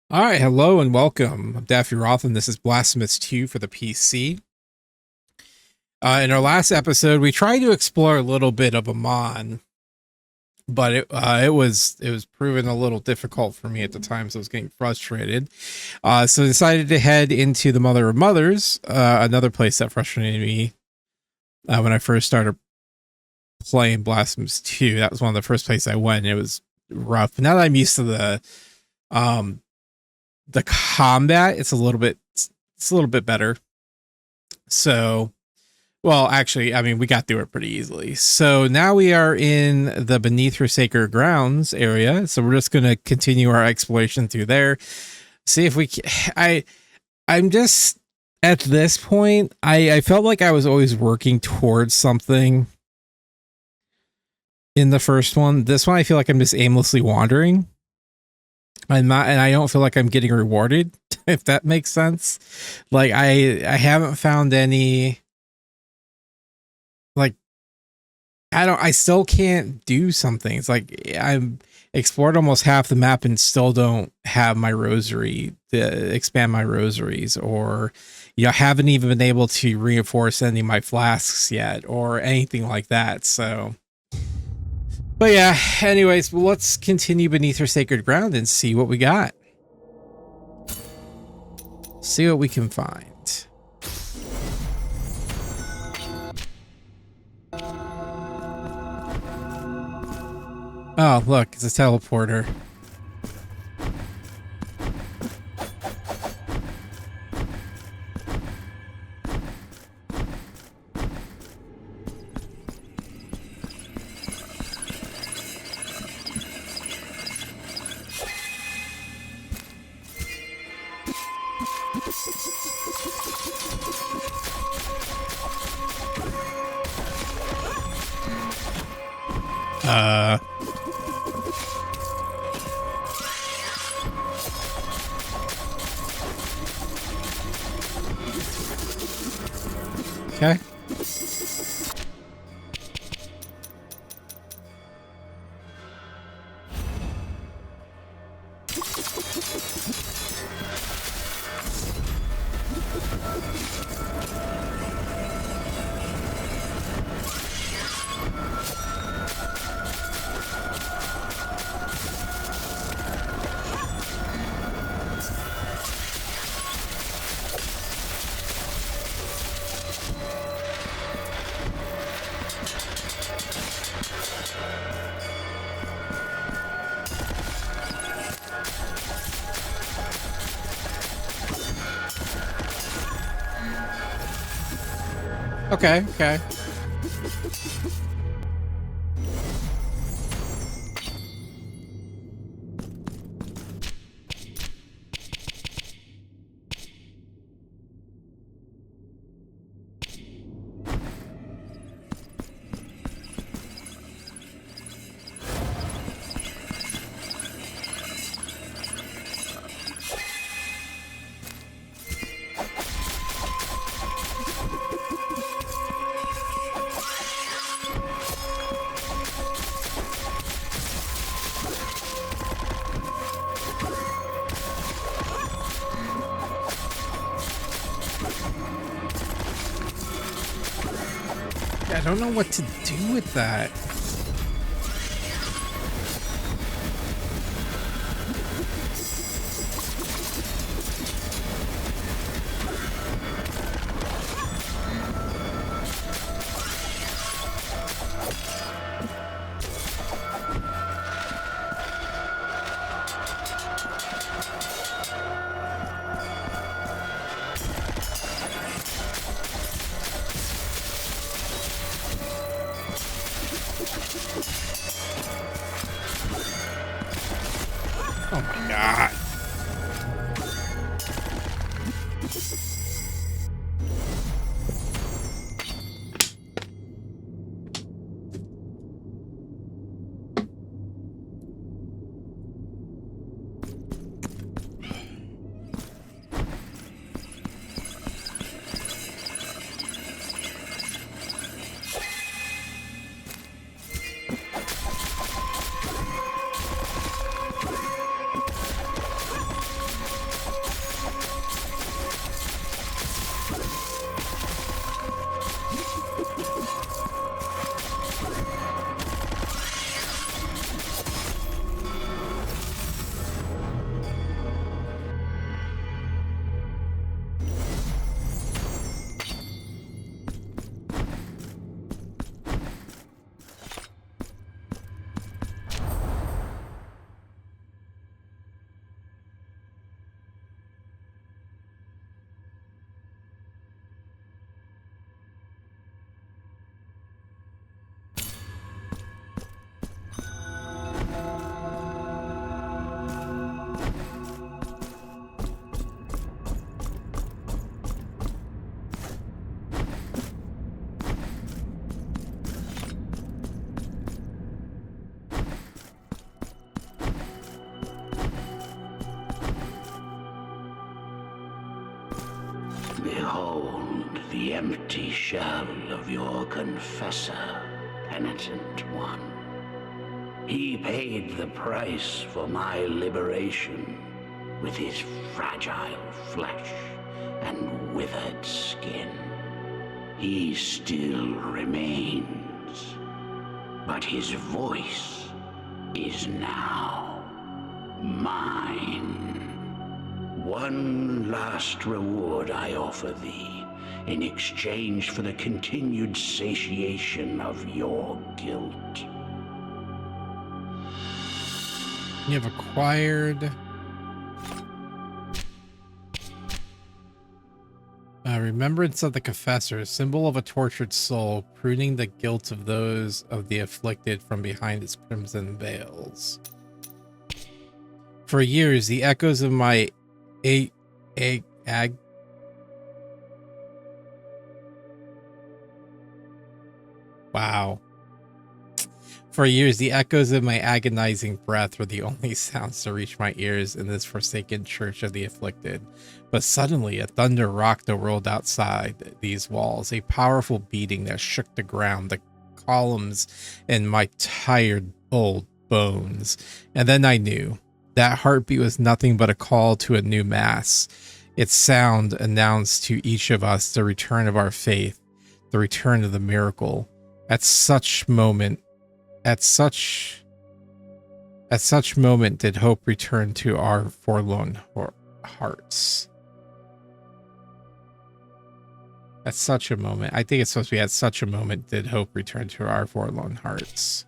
All right, hello and welcome. I'm Daffy Roth, and this is Blasphemous 2 for the PC. In our last episode, we tried to explore a little bit of Amon, but it was proven a little difficult for me at the time, so I was getting frustrated. So I decided to head into the Mother of Mothers, another place that frustrated me when I first started playing Blasphemous 2. That was one of the first places I went, and it was rough. Now that I'm used to um the combat, it's a little bit better. So, well, actually, I mean, we got through it pretty easily. So now we are in the Beneath Her Sacred Grounds area. So we're just going to continue our exploration through there. See if we can. I'm just at this point, I felt like I was always working towards something in the first one. This one, I feel like I'm just aimlessly wandering. I'm not, and I don't feel like I'm getting rewarded, if that makes sense. Like I haven't found any, like, I still can't do something. It's like I'm explored almost half the map and still don't have my rosary to expand my rosaries, or, haven't even been able to reinforce any of my flasks yet or anything like that. So, but yeah, anyways, well, let's continue Beneath Her Sacred Ground and see what we got. See what we can find. Oh, look, it's a teleporter. Okay. Okay. I don't know what to do with that. Oh my god. Behold the empty shell of your confessor, Penitent One. He paid the price for my liberation with his fragile flesh and withered skin. He still remains, but his voice is now mine. One last reward I offer thee in exchange for the continued satiation of your guilt. You have acquired remembrance of the confessor, symbol of a tortured soul, pruning the guilt of those of the afflicted from behind its crimson veils. For years, the echoes of my Wow. For years, the echoes of my agonizing breath were the only sounds to reach my ears in this forsaken church of the afflicted. But suddenly, a thunder rocked the world outside these walls, a powerful beating that shook the ground, the columns, and my tired old bones. And then I knew. That heartbeat was nothing but a call to a new mass. Its sound announced to each of us the return of our faith, the return of the miracle. At such moment did hope return to our forlorn hearts. At such a moment. I think it's supposed to be at such a moment did hope return to our forlorn hearts.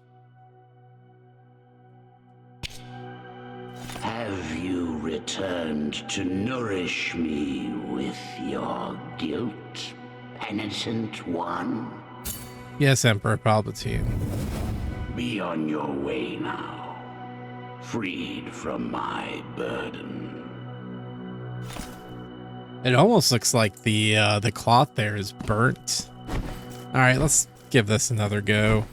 Have you returned to nourish me with your guilt, Penitent One? Yes, Emperor Palpatine. Be on your way now, freed from my burden. It almost looks like the cloth there is burnt. All right, let's give this another go.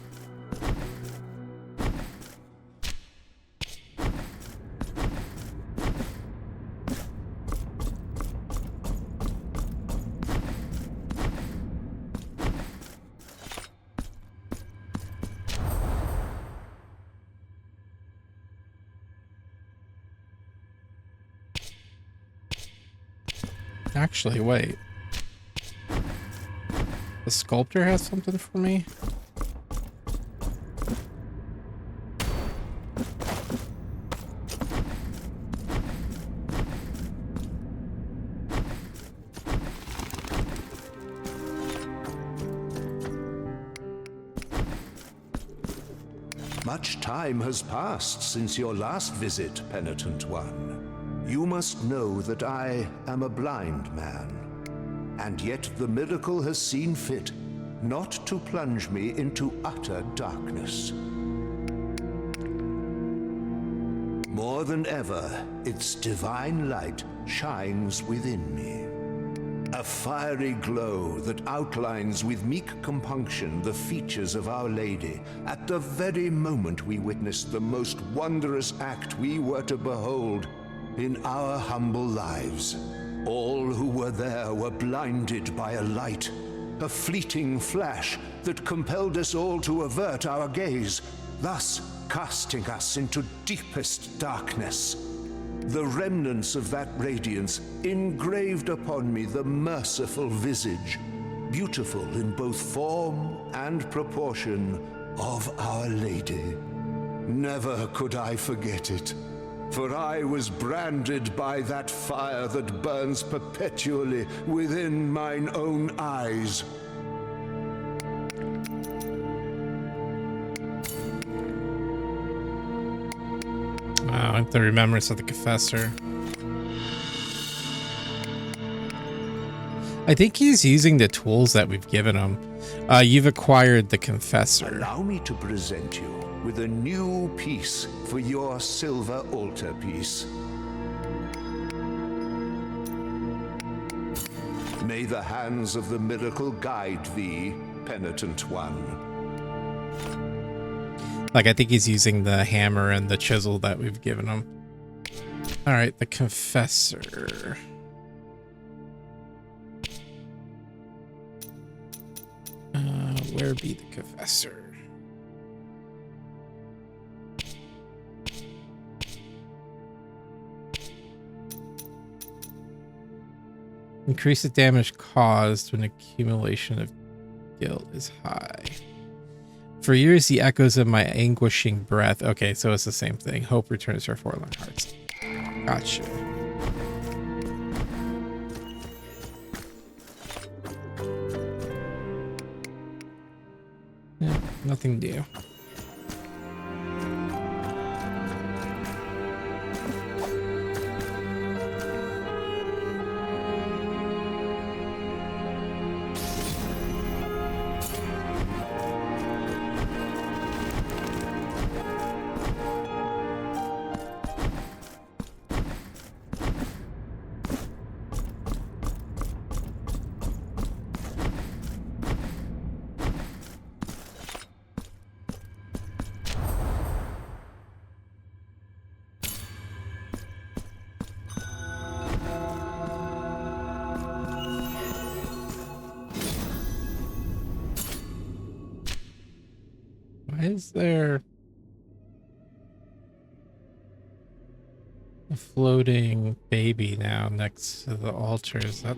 Actually, wait. The sculptor has something for me? Much time has passed since your last visit, Penitent One. You must know that I am a blind man, and yet the miracle has seen fit not to plunge me into utter darkness. More than ever, its divine light shines within me. A fiery glow that outlines with meek compunction the features of Our Lady at the very moment we witnessed the most wondrous act we were to behold in our humble lives. All who were there were blinded by a light, a fleeting flash that compelled us all to avert our gaze, thus casting us into deepest darkness. The remnants of that radiance engraved upon me the merciful visage, beautiful in both form and proportion, of Our Lady. Never could I forget it, for I was branded by that fire that burns perpetually within mine own eyes. Wow, the remembrance of the confessor. I think he's using the tools that we've given him. You've acquired the confessor. Allow me to present you with a new piece for your silver altarpiece. May the hands of the miracle guide thee, Penitent One. Like, I think he's using the hammer and the chisel that we've given him. All right, the confessor. where be the confessor? Increase the damage caused when accumulation of guilt is high. For years, the echoes of my anguishing breath. Okay, so it's the same thing. Hope returns to our forlorn hearts. Gotcha. Yeah, nothing new. Why is there a floating baby now next to the altar? Is that...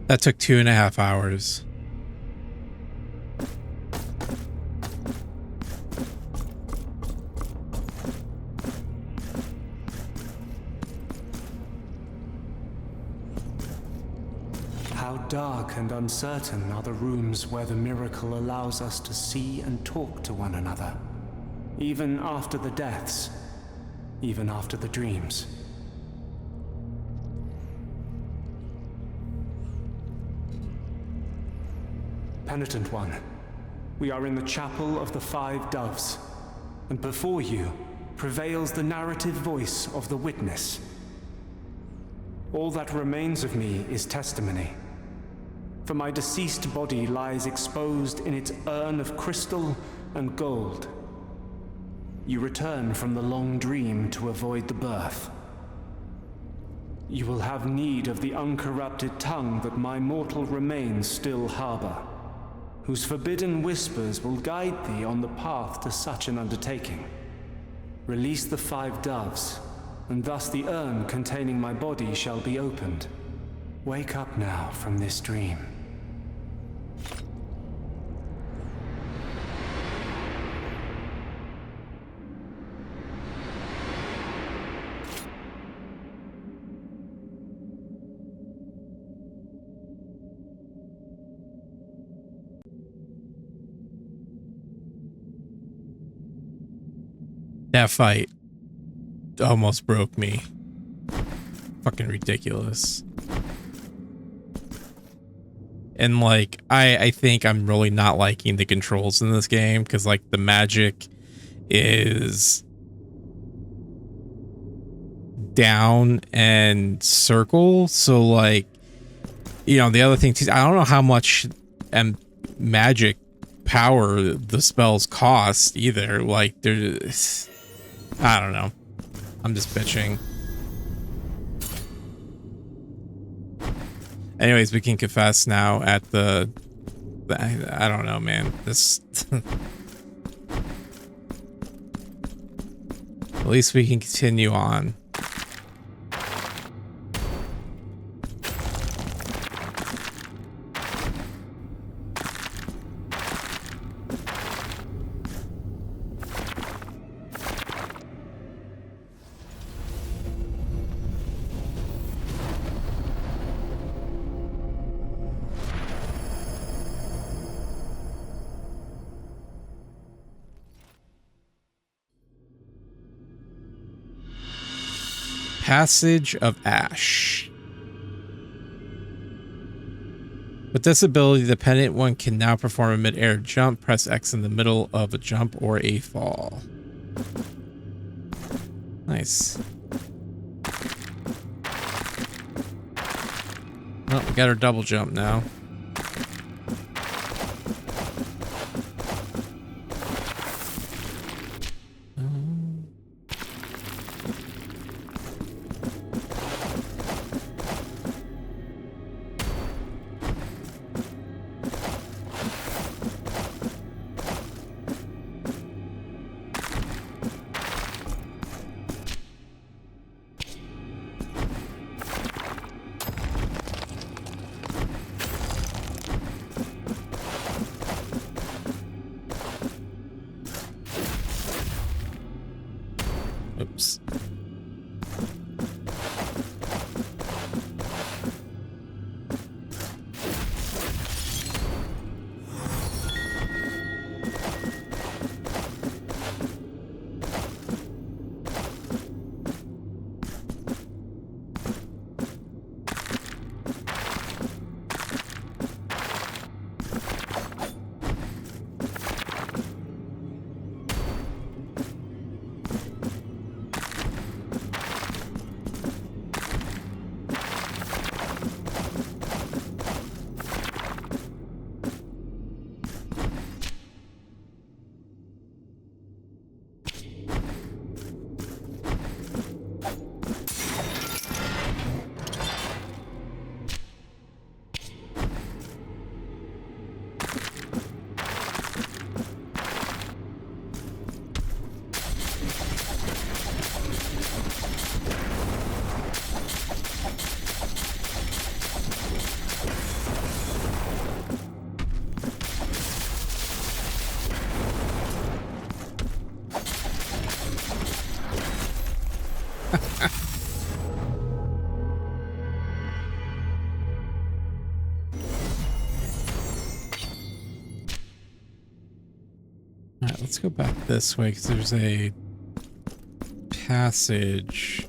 That took 2.5 hours. How dark and uncertain are the rooms where the miracle allows us to see and talk to one another. Even after the deaths, even after the dreams. Penitent One, we are in the Chapel of the Five Doves, and before you prevails the narrative voice of the witness. All that remains of me is testimony, for my deceased body lies exposed in its urn of crystal and gold. You return from the long dream to avoid the birth. You will have need of the uncorrupted tongue that my mortal remains still harbor, whose forbidden whispers will guide thee on the path to such an undertaking. Release the five doves, and thus the urn containing my body shall be opened. Wake up now from this dream. That fight almost broke me. Fucking ridiculous. And like, I think I'm really not liking the controls in this game, because like the magic is down and circle. So like, you know, the other thing too, I don't know how much magic power the spells cost either. Like there's, I don't know. I'm just bitching. Anyways, we can confess now at the I don't know, man. This at least we can continue on. Passage of Ash. With this ability, the Penitent One can now perform a mid-air jump. Press X in the middle of a jump or a fall. Nice. Well, we got our double jump now. Oops. Alright, let's go back this way because there's a passage.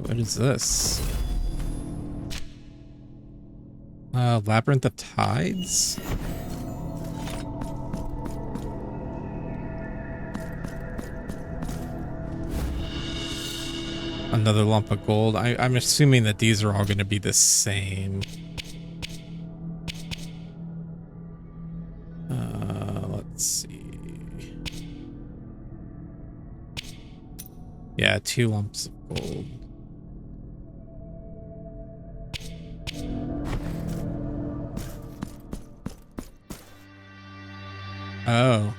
What is this? Labyrinth of Tides? Another lump of gold. I'm assuming that these are all going to be the same. Let's see. Yeah, 2 lumps of gold. Oh.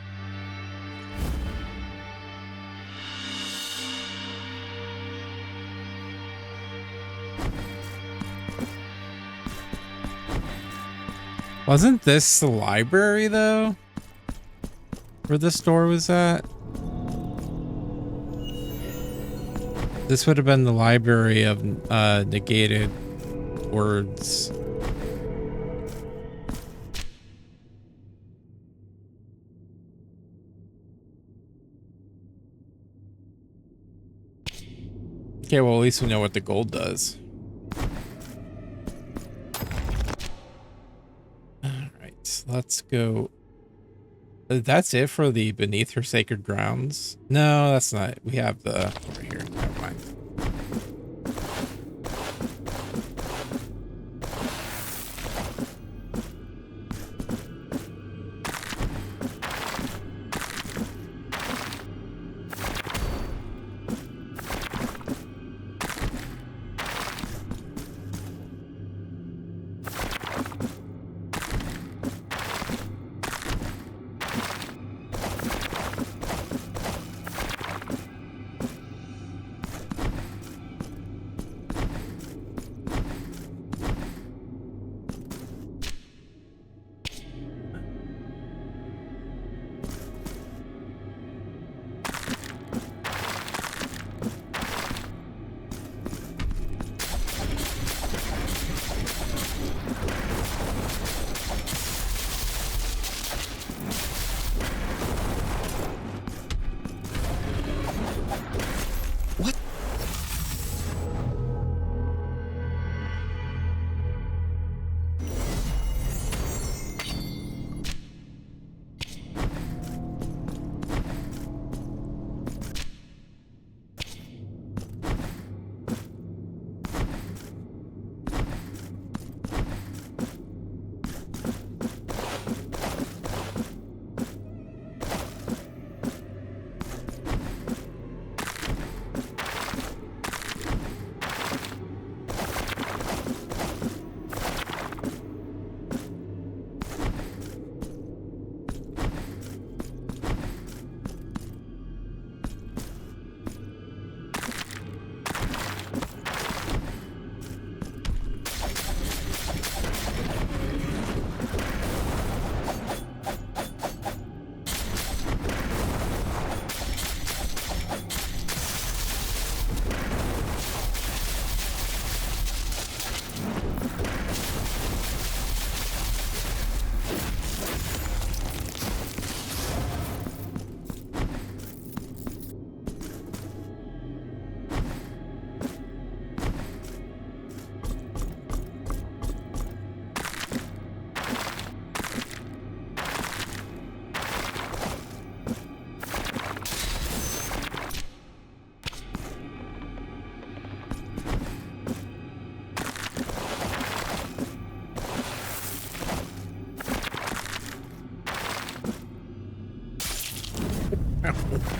Wasn't this the library, though? Where this door was at? This would have been the library of negated words. Okay, well, at least we know what the gold does. Alright, let's go. That's it for the Beneath Her Sacred Grounds? No, that's not it. We have the over here. Never mind.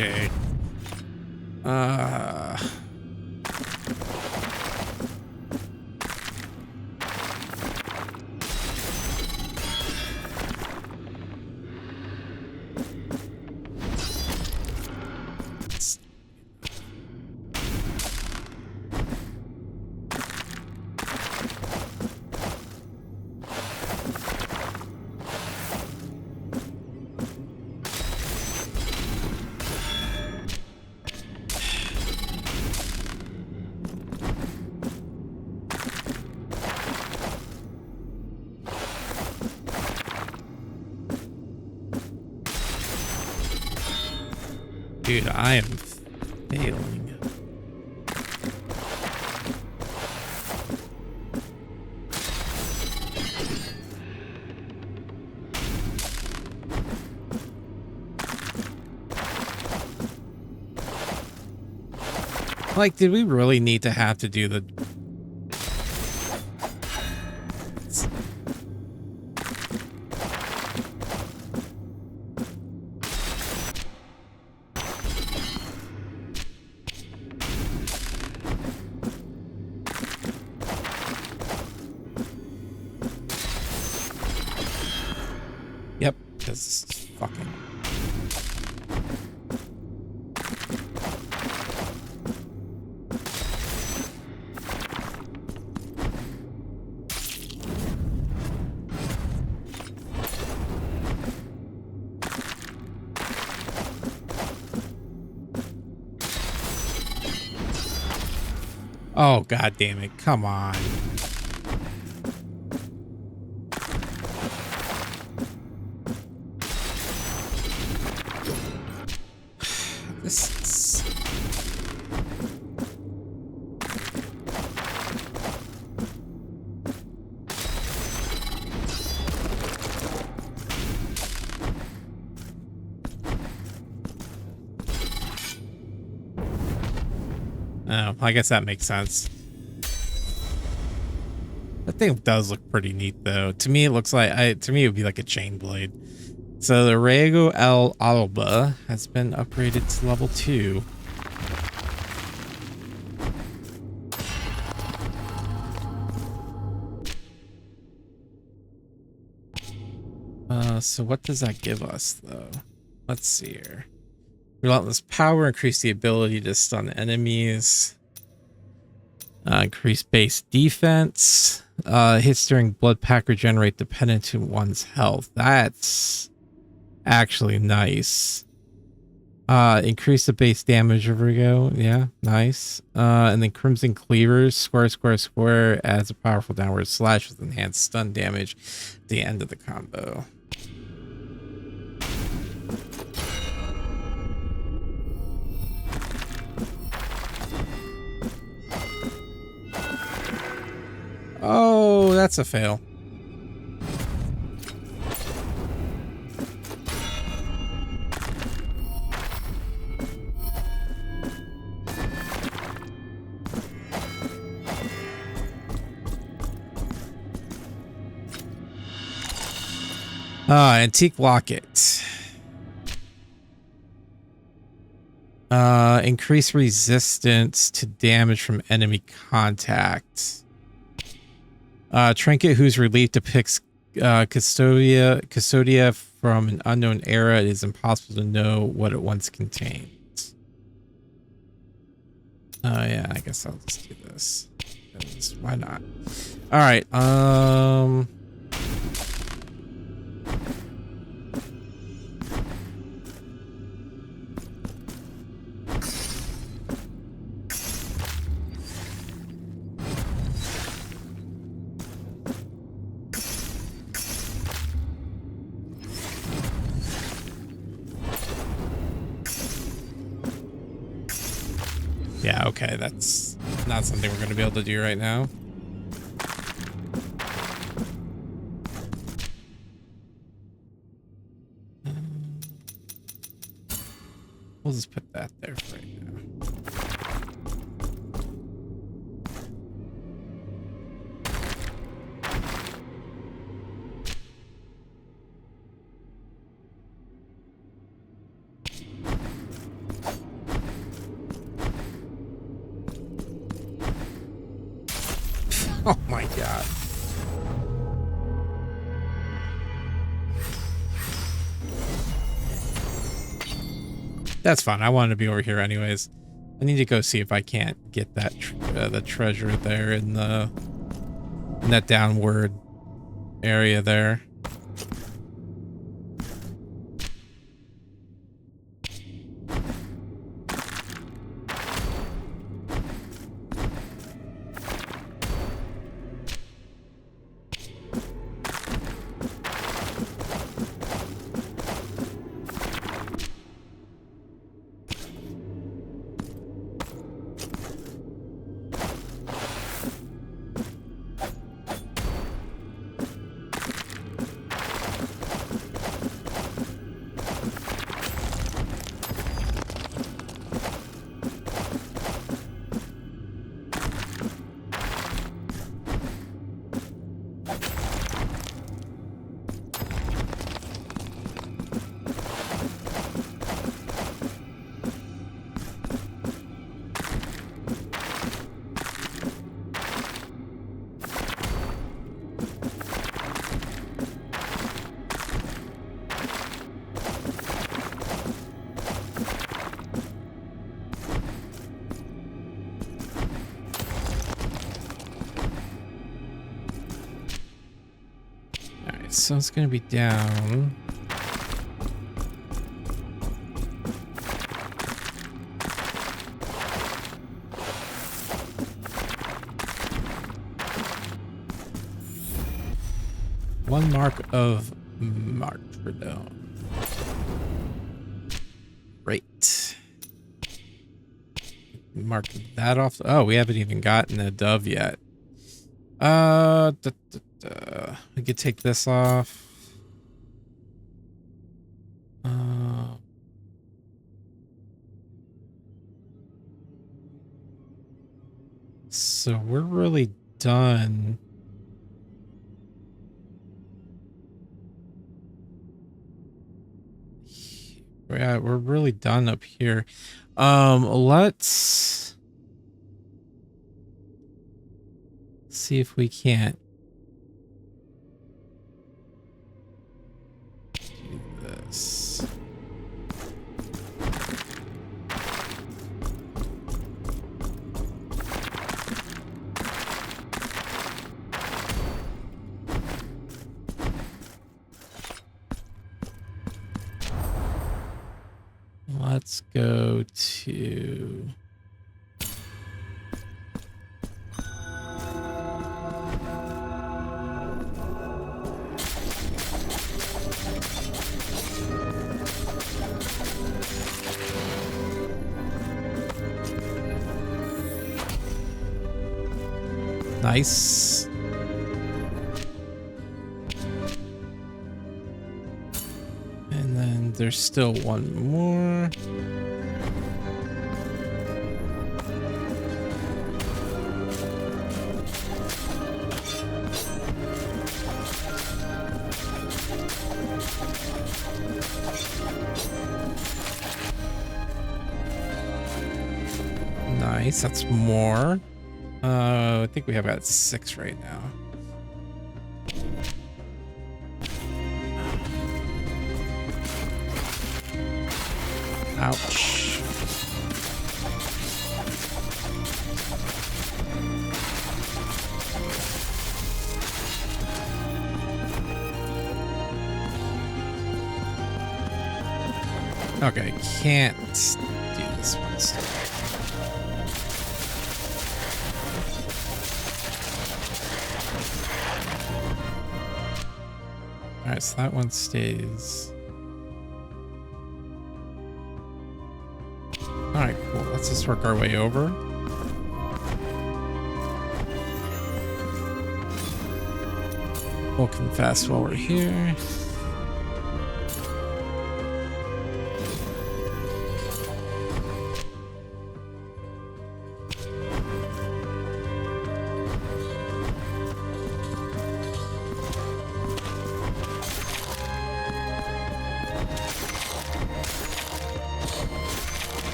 Okay. Dude, I am failing. Like, did we really need to have to do the... Yep, this is fucking... Oh, god damn it. Come on. This is... Oh, I guess that makes sense. That thing does look pretty neat, though. To me, it looks like... to me, it would be like a chain blade. So the Rego El Alba has been upgraded to level 2. So what does that give us, though? Let's see here. Relentless power, increase the ability to stun enemies. Increase base defense. Hits during blood pack regenerate the Penitent One's health. That's actually nice. Increase the base damage of Rigo. Yeah, nice. And then Crimson Cleavers, square, adds a powerful downward slash with enhanced stun damage at the end of the combo. Oh, that's a fail. Antique Locket. Increase resistance to damage from enemy contact. Trinket whose relief depicts Custodia from an unknown era. It is impossible to know what it once contained. Oh yeah, I guess I'll just do this. Why not? All right. Yeah, okay, that's not something we're going to be able to do right now. We'll just put that there for right now. Oh my god. That's fine. I wanted to be over here anyways. I need to go see if I can't get that the treasure there in that downward area there. so it's gonna be down. One mark of martyrdom. Great. Mark that off. Oh, we haven't even gotten a dove yet. We could take this off. So we're really done. Yeah, we're really done up here. Let's see if we can't do this. Let's go to... Nice. And then there's still one more. Nice, that's more. I think we have about 6 right now. Ouch. Okay, can't do this one still. Alright, so that one stays. Alright, cool. Let's just work our way over. We'll confess while we're here.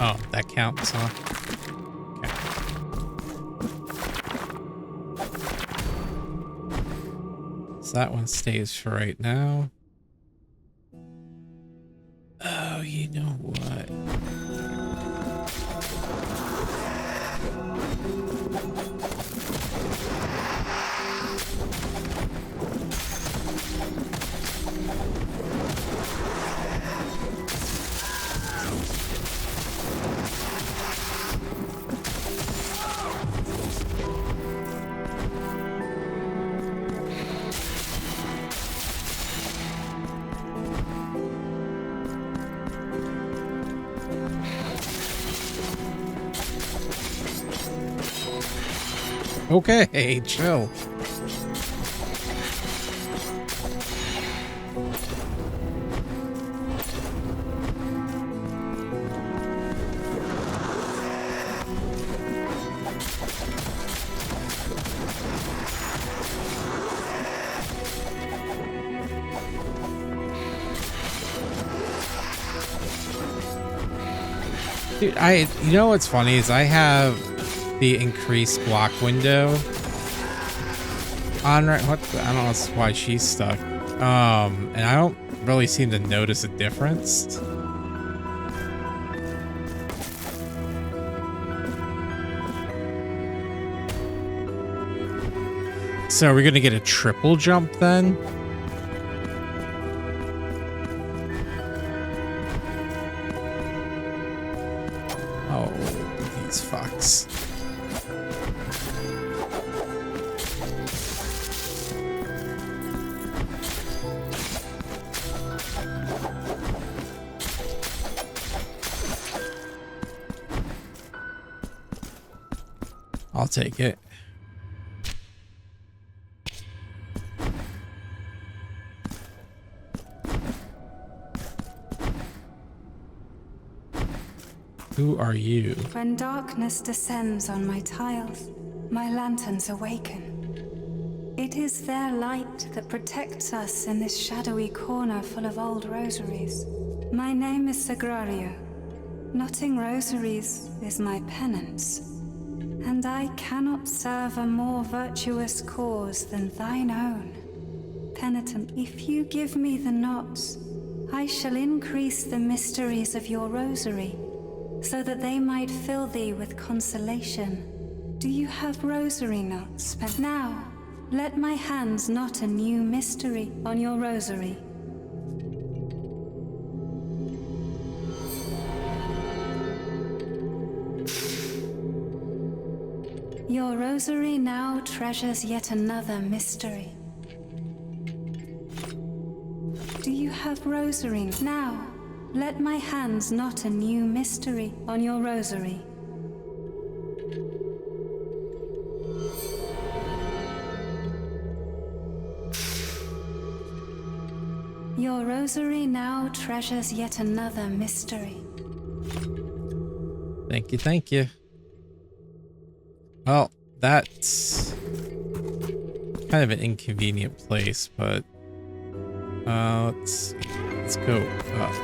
Oh, that counts, huh? Okay. So that one stays for right now. Oh, you know what? Okay, chill. Dude, you know what's funny is I have the increased block window on right. I don't know why she's stuck. And I don't really seem to notice a difference. So are we gonna get a triple jump then? Oh, these fucks. I'll take it. Who are you? When darkness descends on my tiles, my lanterns awaken. It is their light that protects us in this shadowy corner full of old rosaries. My name is Sagrario. Knotting rosaries is my penance, and I cannot serve a more virtuous cause than thine own. Penitent, if you give me the knots, I shall increase the mysteries of your rosary, so that they might fill thee with consolation. Do you have rosary knots? But now, let my hands knot a new mystery on your rosary. Your rosary now treasures yet another mystery. Do you have rosary? Now, let my hands knot a new mystery on your rosary. Your rosary now treasures yet another mystery. Thank you, thank you. Well, that's kind of an inconvenient place, but let's see. Let's go up.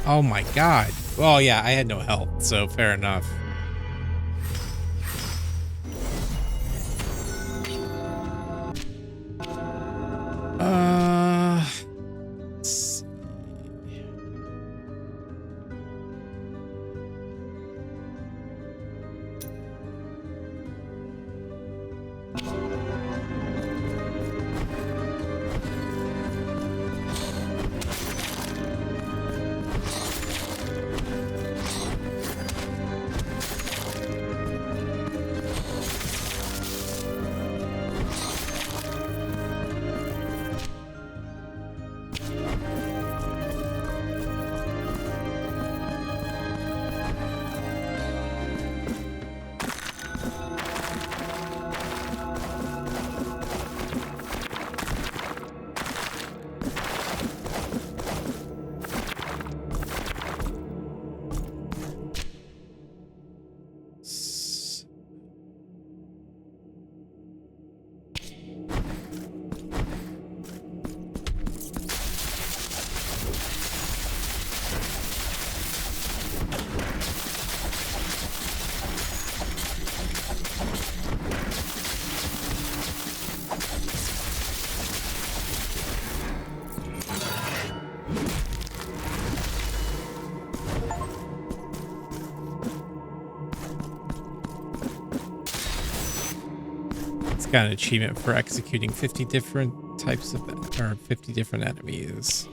Oh my god. Well, yeah, I had no health, so fair enough. Let's see. Got an achievement for executing 50 different types of, or 50 different enemies.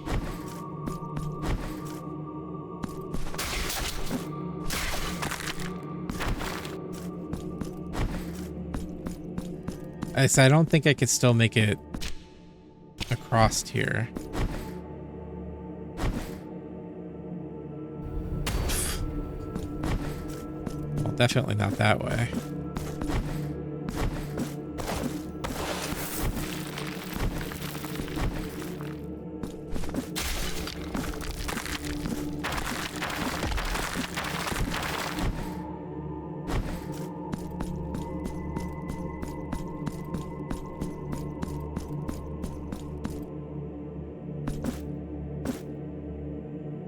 I said I don't think I could still make it across here. Well, definitely not that way.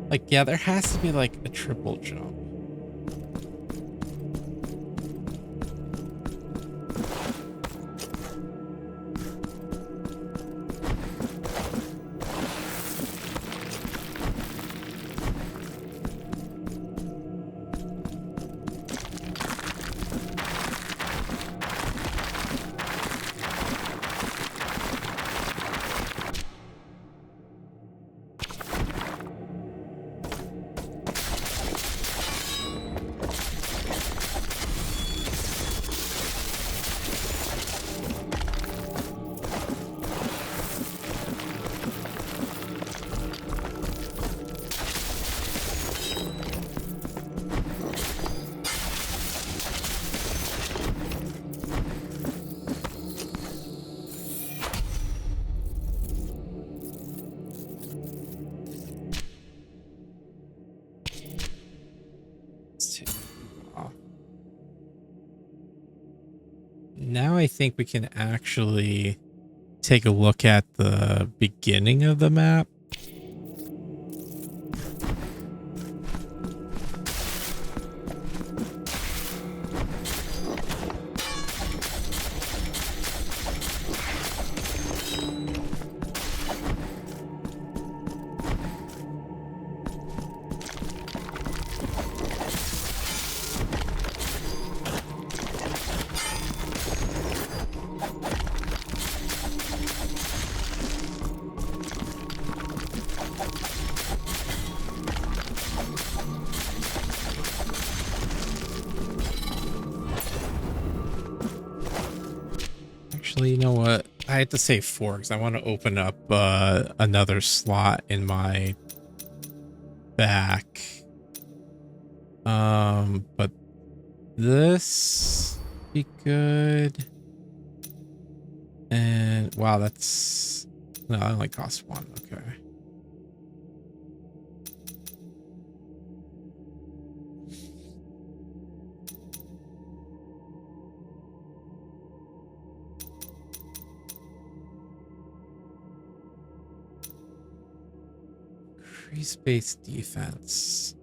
Like, yeah, there has to be like a triple jump. Now I think we can actually take a look at the beginning of the map. Actually, you know what? I had to say 4 because I want to open up another slot in my back. But this be good. And wow, that's no, that only costs 1. Okay. Increase-based defense.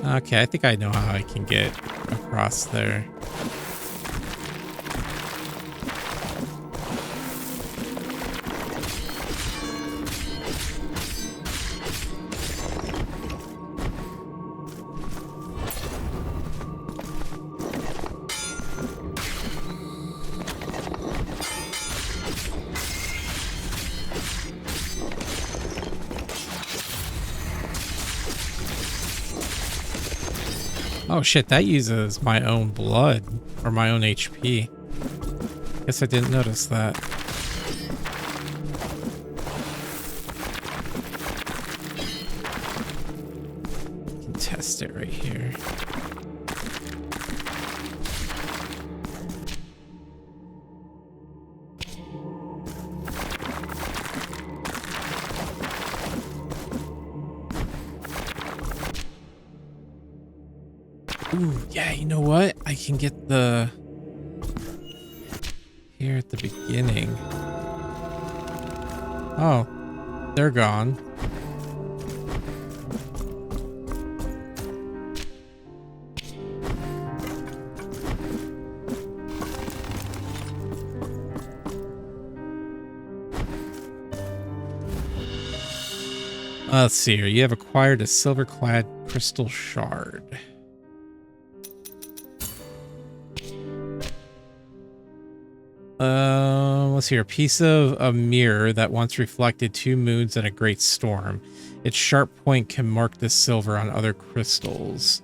Okay, I think I know how I can get across there. Oh shit, that uses my own blood or my own HP. Guess I didn't notice that. Can test it right here. Ooh, yeah, you know what? I can get the here at the beginning. Oh, they're gone. Let's see here. You have acquired a silver-clad crystal shard. Let's see, a piece of a mirror that once reflected 2 moons and a great storm. Its sharp point can mark the silver on other crystals.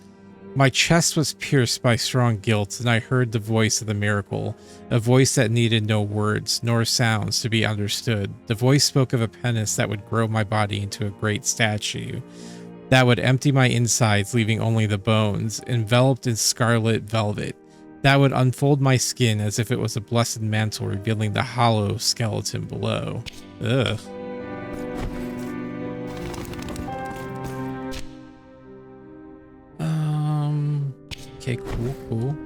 My chest was pierced by strong guilt, and I heard the voice of the miracle, a voice that needed no words nor sounds to be understood. The voice spoke of a penance that would grow my body into a great statue, that would empty my insides, leaving only the bones, enveloped in scarlet velvet, that would unfold my skin as if it was a blessed mantle, revealing the hollow skeleton below. Ugh. Okay, cool.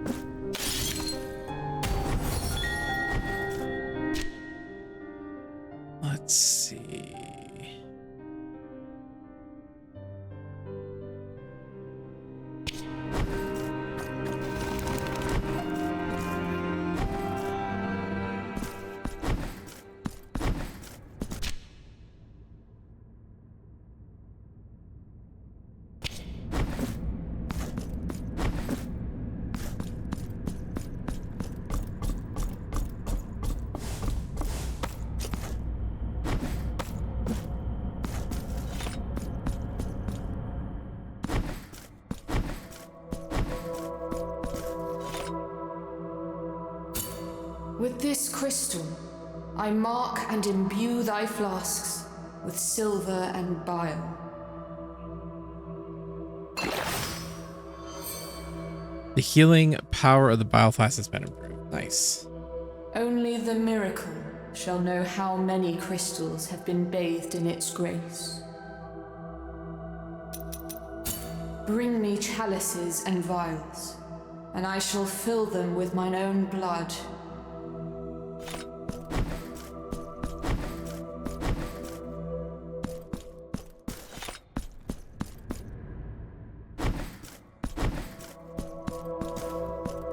Let's see. With this crystal, I mark and imbue thy flasks with silver and bile. The healing power of the bile flask has been improved. Nice. Only the miracle shall know how many crystals have been bathed in its grace. Bring me chalices and vials, and I shall fill them with mine own blood.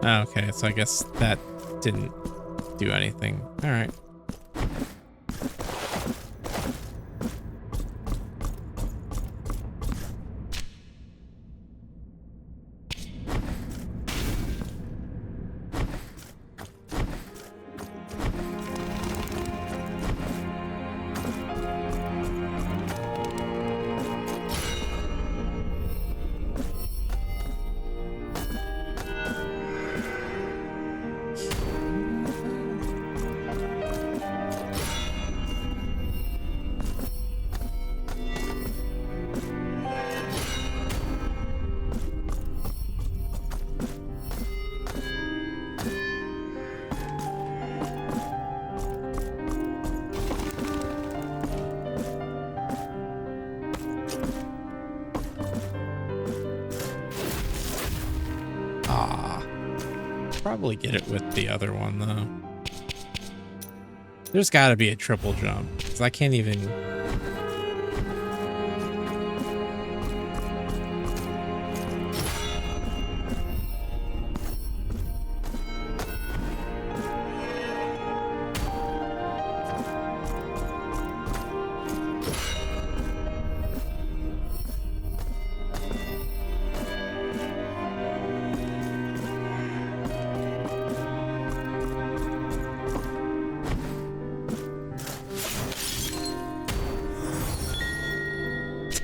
Okay, so I guess that didn't do anything. All right. Probably get it with the other one though. There's got to be a triple jump because I can't even.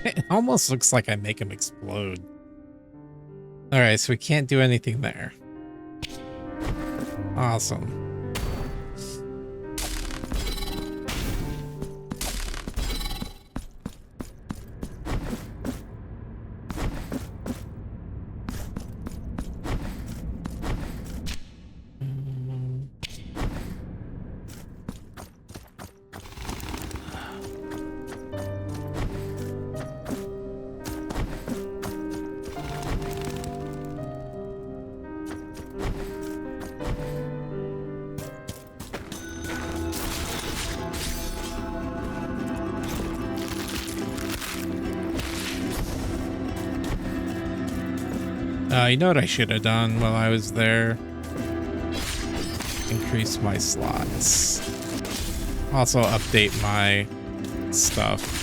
It almost looks like I make him explode. Alright, so we can't do anything there. Awesome. You know what I should have done while I was there? Increase my slots. Also update my stuff.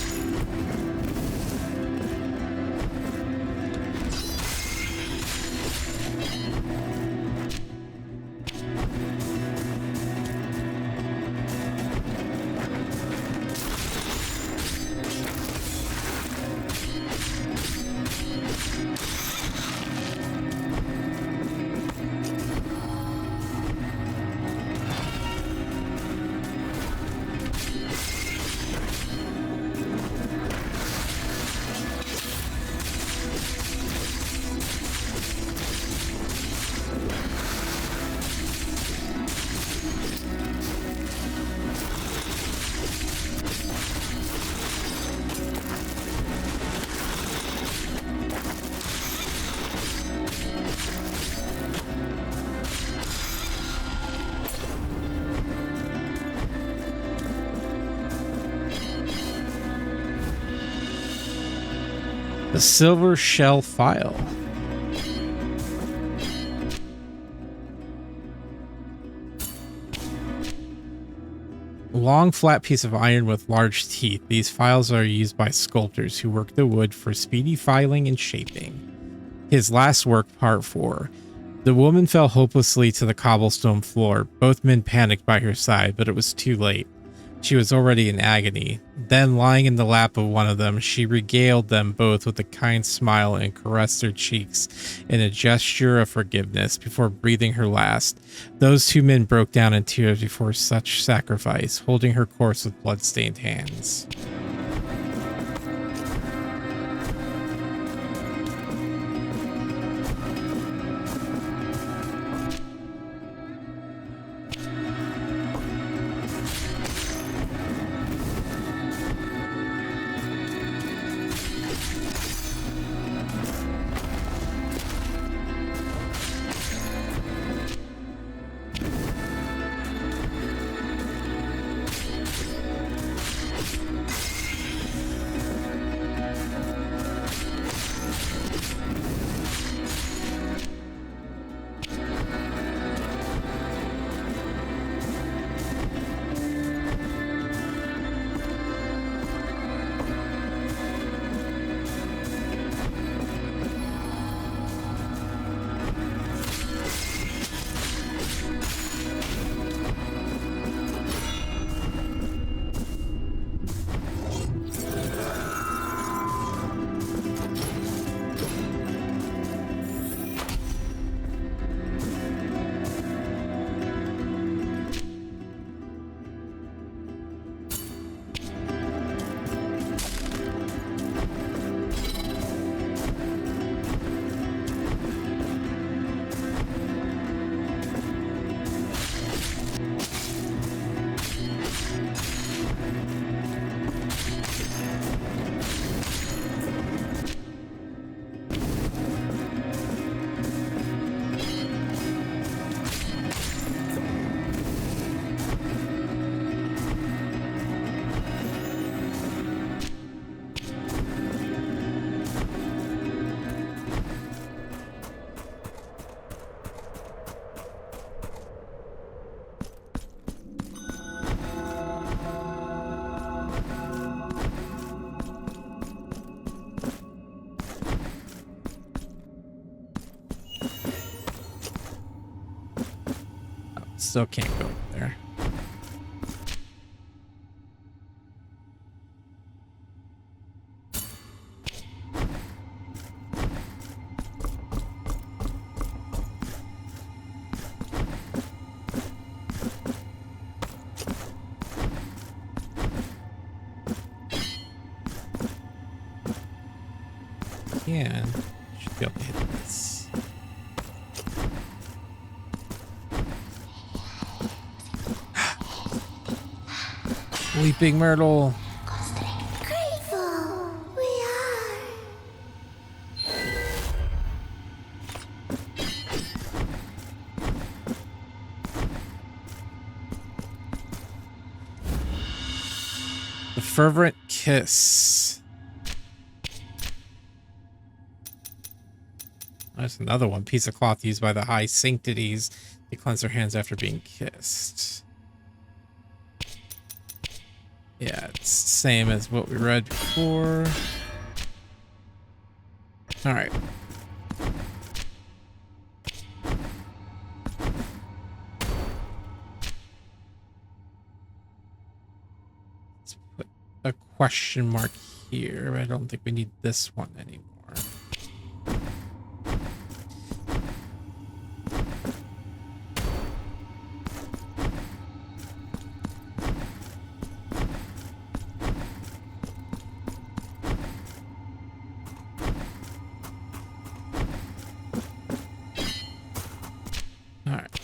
The silver shell file. A long, flat piece of iron with large teeth. These files are used by sculptors who work the wood for speedy filing and shaping. His last work, part 4. The woman fell hopelessly to the cobblestone floor. Both men panicked by her side, but it was too late. She was already in agony. Then, lying in the lap of one of them, she regaled them both with a kind smile and caressed their cheeks in a gesture of forgiveness before breathing her last. Those two men broke down in tears before such sacrifice, holding her corpse with blood-stained hands. Still can't go over there. Can should be able to hit this. Weeping Myrtle. Grateful we are. The fervent kiss. There's another one. Piece of cloth used by the high sanctities to cleanse their hands after being kissed. Yeah, it's the same as what we read before. All right. Let's put a question mark here. I don't think we need this one anymore.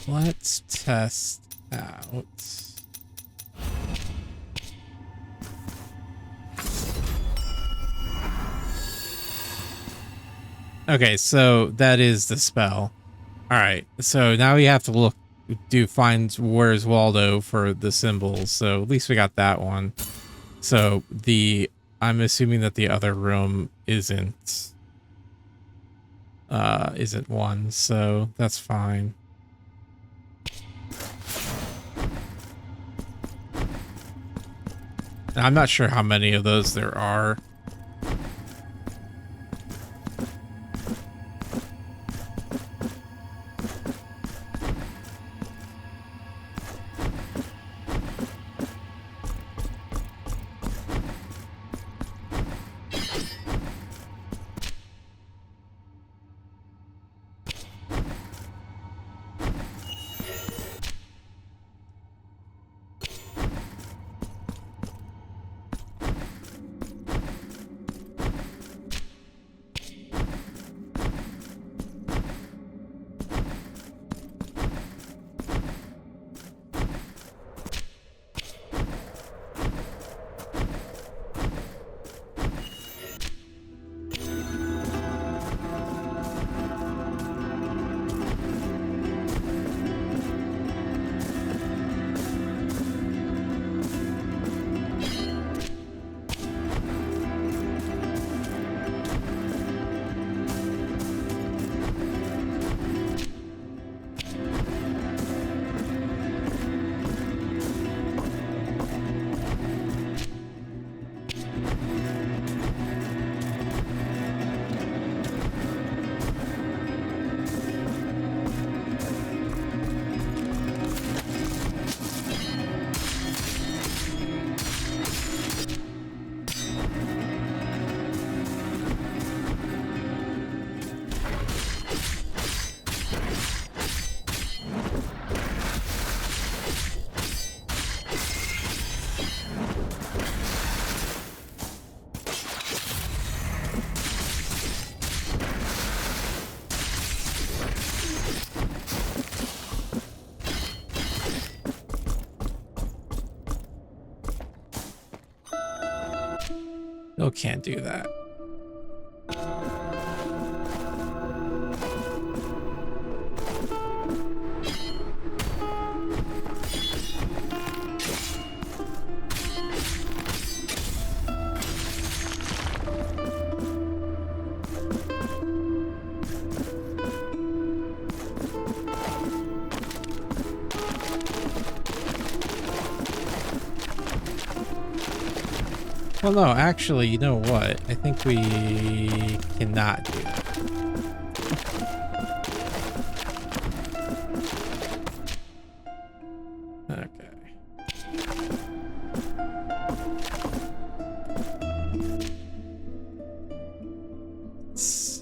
Let's test out. Okay, so that is the spell. All right, so now we have to find where's Waldo for the symbols. So at least we got that one. So the I'm assuming that the other room isn't one, so that's fine. And I'm not sure how many of those there are. Still can't do that. Well, no, actually, you know what? I think we cannot do that. Okay. Let's see.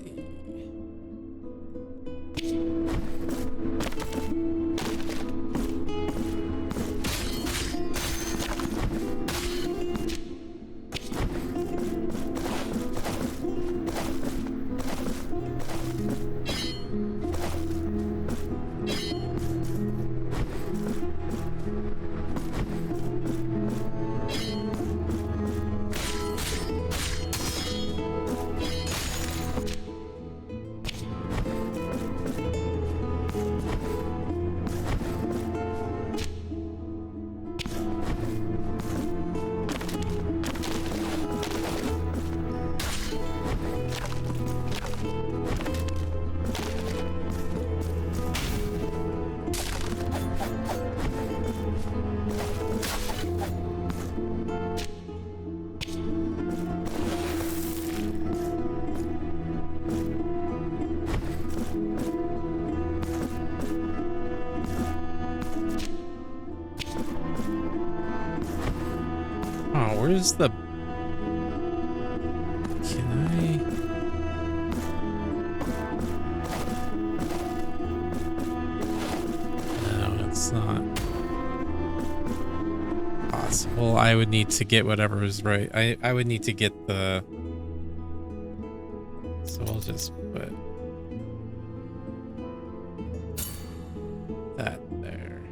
Where's the... Can I... No, it's not possible. I would need to get whatever is right. I would need to get the... So we'll just put that there.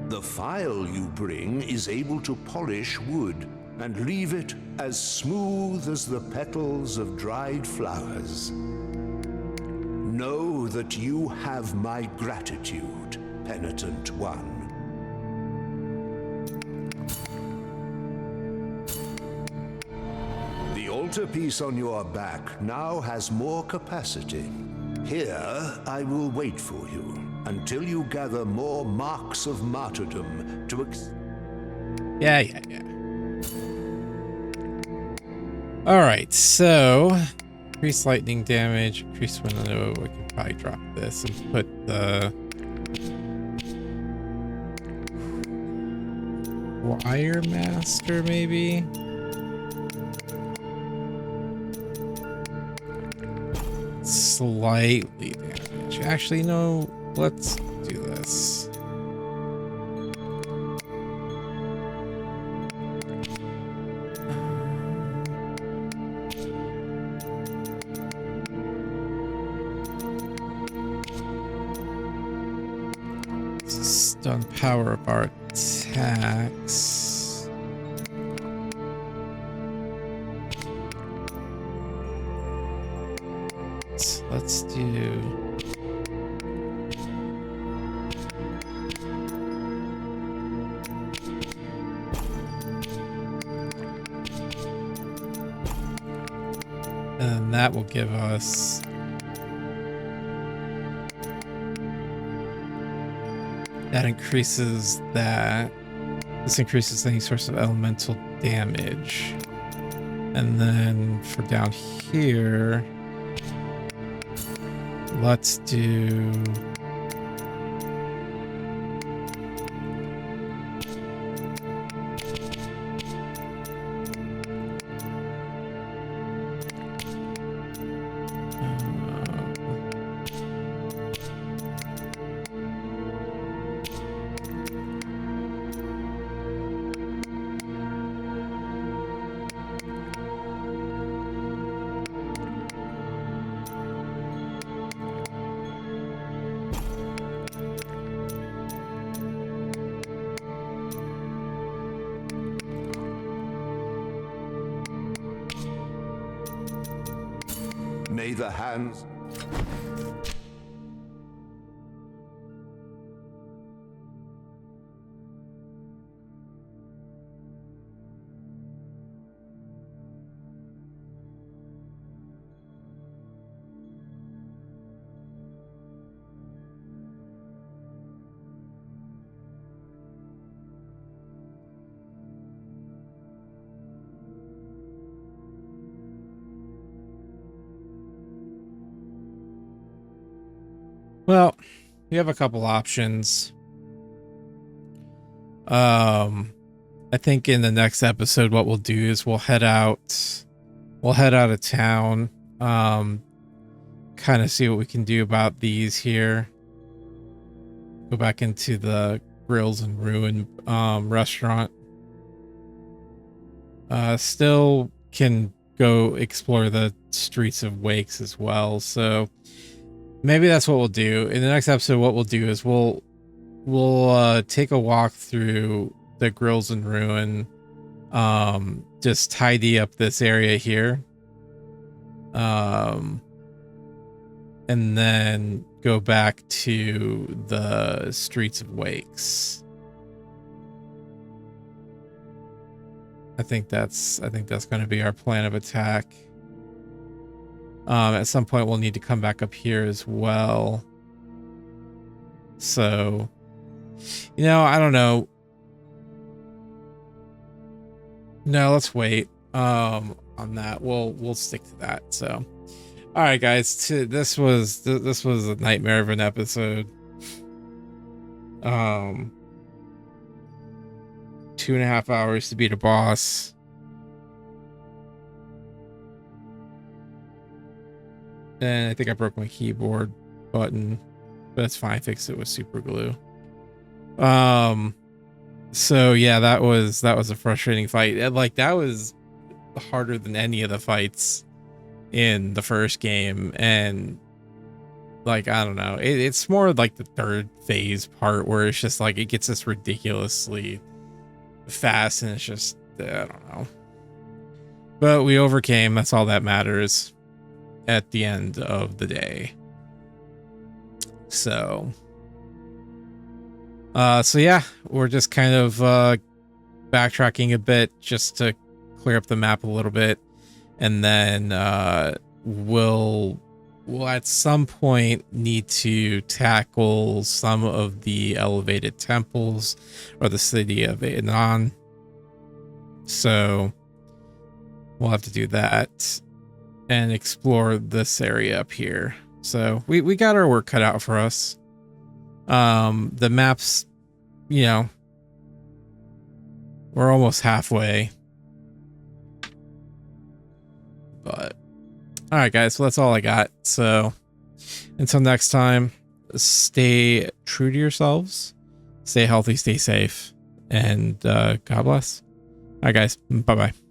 The file you bring is able to polish wood and leave it as smooth as the petals of dried flowers. Know that you have my gratitude, Penitent One. The altarpiece on your back now has more capacity. Here, I will wait for you until you gather more marks of martyrdom to Yeah. All right, so increase lightning damage, increase window. We can probably drop this and put the Wire Master, maybe. Slightly damage. Actually, no. Let's do this. Stun power of our attacks. Let's do. And that will give us that increases that. This increases any source of elemental damage. And then for down here, let's do May the hands... Well, we have a couple options. I think in the next episode, what we'll do is we'll head out of town, kind of see what we can do about these here. Go back into the Grills and Ruin restaurant. Still can go explore the streets of Wakes as well, so maybe that's what we'll do. In the next episode, what we'll do is we'll take a walk through the Grills and Ruin, just tidy up this area here, and then go back to the streets of Wakes. I think that's going to be our plan of attack. At some point we'll need to come back up here as well. So, I don't know. No, let's wait on that. We'll stick to that. So, all right, guys. This was a nightmare of an episode. 2.5 hours to beat a boss. And I think I broke my keyboard button, but that's fine. I fixed it with super glue. So yeah, that was a frustrating fight. Like, that was harder than any of the fights in the first game, and like, I don't know. It's more like the third phase part where it's just like it gets this ridiculously fast, and it's just, I don't know. But we overcame. That's all that matters at the end of the day. So yeah, we're just kind of backtracking a bit just to clear up the map a little bit, and then we'll at some point need to tackle some of the elevated temples or the city of Aenon. So we'll have to do that and explore this area up here. So we got our work cut out for us. The maps, you know, we're almost halfway. But all right, guys, so that's all I got. So until next time, stay true to yourselves, stay healthy, stay safe, and God bless. All right, guys, bye-bye.